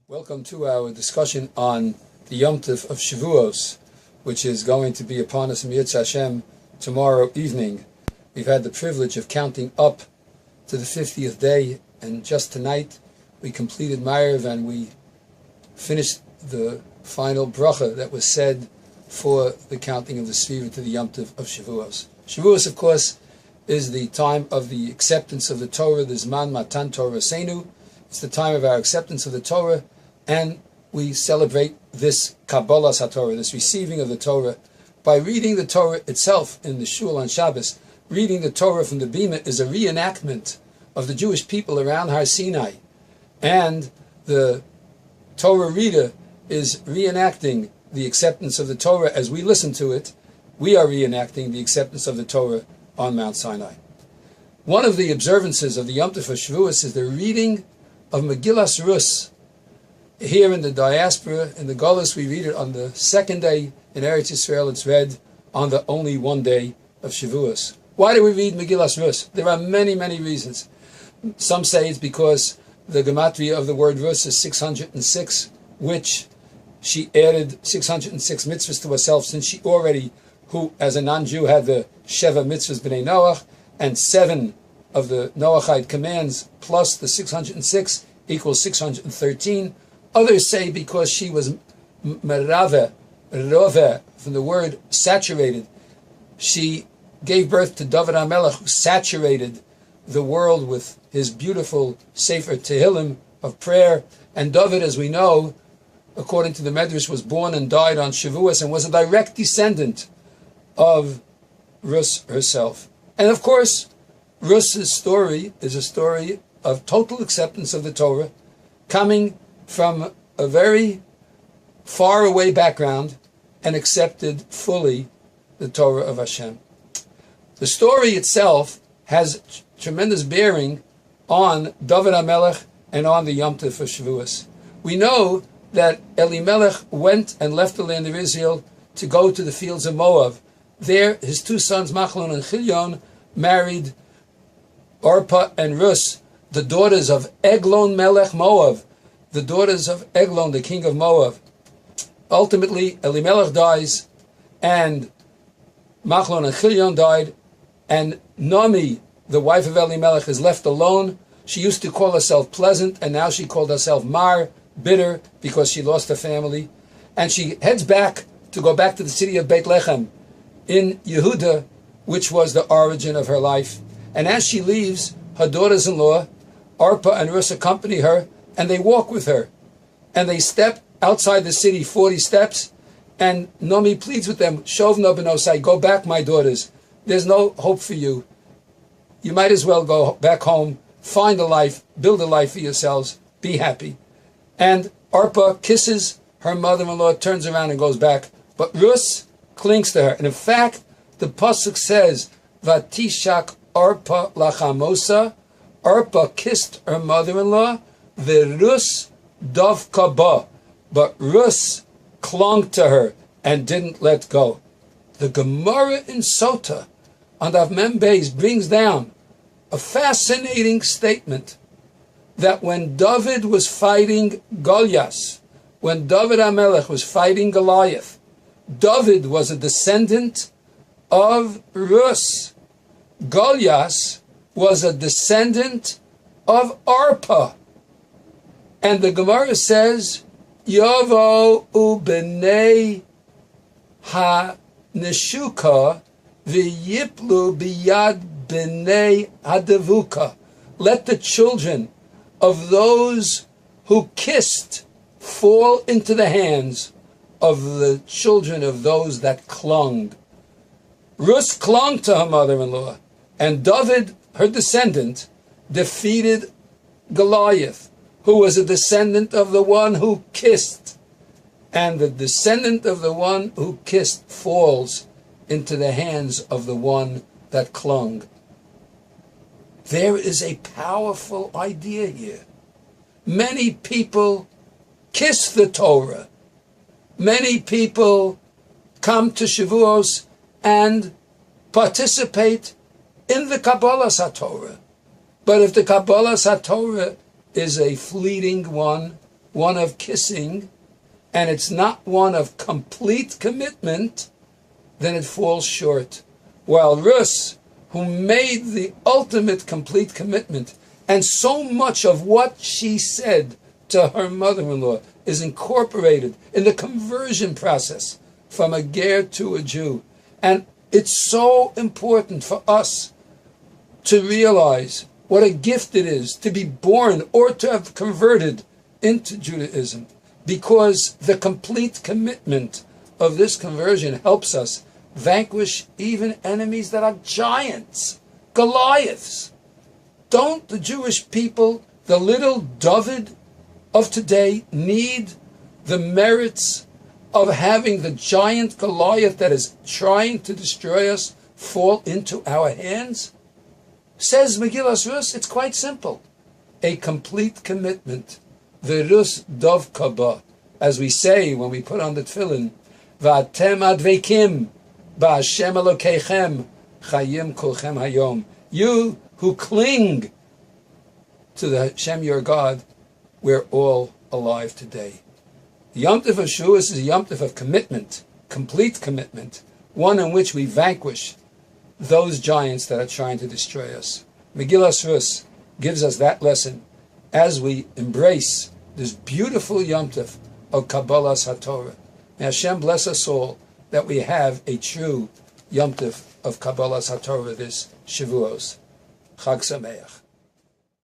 Welcome to our discussion on the Yom Tov of Shevuos, which is going to be upon us, Mi'etz Hashem, tomorrow evening. We've had the privilege of counting up to the 50th day, and just tonight we completed Ma'ariv and we finished the final bracha that was said for the counting of the Sfira to the Yom Tov of Shevuos. Shevuos, of course, is the time of the acceptance of the Torah, the Zman Matan Torah Seinu. It's the time of our acceptance of the Torah, and we celebrate this Kabbalah HaTorah, this receiving of the Torah, by reading the Torah itself in the Shul on Shabbos. Reading the Torah from the Bima is a reenactment of the Jewish people around Har Sinai, and the Torah reader is reenacting the acceptance of the Torah as we listen to it. We are reenacting the acceptance of the Torah on Mount Sinai. One of the observances of the Yom Tov of Shevuos is the reading of Megillas Rus. Here in the diaspora, in the Golus, we read it on the second day. In Eretz Yisrael, it's read on the only one day of Shevuos. Why do we read Megillas Rus? There are many, many reasons. Some say it's because the gematria of the word Rus is 606, which she added 606 mitzvahs to herself, since she already, who as a non-Jew had the Sheva mitzvahs b'nei Noach, and 7 of the Noachite commands plus the 606 equals 613. Others say because she was merave, rove, from the word saturated. She gave birth to David HaMelech, who saturated the world with his beautiful Sefer Tehillim of prayer. And David, as we know, according to the Medrash, was born and died on Shevuos and was a direct descendant of Rus herself. And of course, Rus's story is a story of total acceptance of the Torah, coming from a very far away background, and accepted fully the Torah of Hashem. The story itself has tremendous bearing on David HaMelech and on the Yom Tov of Shevuos. We know that Elimelech went and left the land of Israel to go to the fields of Moab. There, his 2 sons, Machlon and Chilion, married Orpah and Rus, the daughters of Eglon Melech Moab, the daughters of Eglon, the king of Moab. Ultimately, Elimelech dies, and Machlon and Chilion died, and Nomi, the wife of Elimelech, is left alone. She used to call herself pleasant, and now she called herself Mar, bitter, because she lost her family. And she heads back to go back to the city of Beit Lechem in Yehuda, which was the origin of her life. And as she leaves, her daughters-in-law, Orpah and Rus, accompany her, and they walk with her. And they step outside the city 40 steps, and Nomi pleads with them, Shovna b'nosai, go back, my daughters. There's no hope for you. You might as well go back home, find a life, build a life for yourselves, be happy. And Orpah kisses her mother-in-law, turns around and goes back. But Rus clings to her. And in fact, the pasuk says, Vatishak Orpah lachamosa, Orpah kissed her mother-in-law, Rus dovka ba, but Rus clung to her and didn't let go. The Gemara in Sota on Daf Mem Beis brings down a fascinating statement that when David was fighting Goliath, when David HaMelech was fighting Goliath, David was a descendant of Rus. Goliath was a descendant of Orpah. And the Gemara says, Yovo u'bnei ha-neshuka v'yiplu biyad bnei hadavuka. Let the children of those who kissed fall into the hands of the children of those that clung. Rus clung to her mother-in-law, and David, her descendant, defeated Goliath, who was a descendant of the one who kissed. And the descendant of the one who kissed falls into the hands of the one that clung. There is a powerful idea here. Many people kiss the Torah. Many people come to Shevuos and participate in the Kabbalah HaTorah. But if the Kabbalah HaTorah is a fleeting one, one of kissing, and it's not one of complete commitment, then it falls short. While Rus, who made the ultimate complete commitment, and so much of what she said to her mother-in-law is incorporated in the conversion process from a ger to a Jew. And it's so important for us to realize what a gift it is to be born or to have converted into Judaism, because the complete commitment of this conversion helps us vanquish even enemies that are giants, Goliaths. Don't the Jewish people, the little David of today, need the merits of having the giant Goliath that is trying to destroy us fall into our hands? Says Megillas Rus, it's quite simple. A complete commitment. V'rus dov kaba. As we say when we put on the tefillin, V'atem advekim ba'Hashem Elokeichem chayim kulchem hayom. You who cling to the Hashem your God, we're all alive today. The Yom Tov of Shevuos is a Yom Tov of commitment, complete commitment, one in which we vanquish those giants that are trying to destroy us. Megillas Rus gives us that lesson as we embrace this beautiful Yom Tov of Kabbalas HaTorah. May Hashem bless us all that we have a true Yom Tov of Kabbalas HaTorah this Shevuos. Chag Sameach.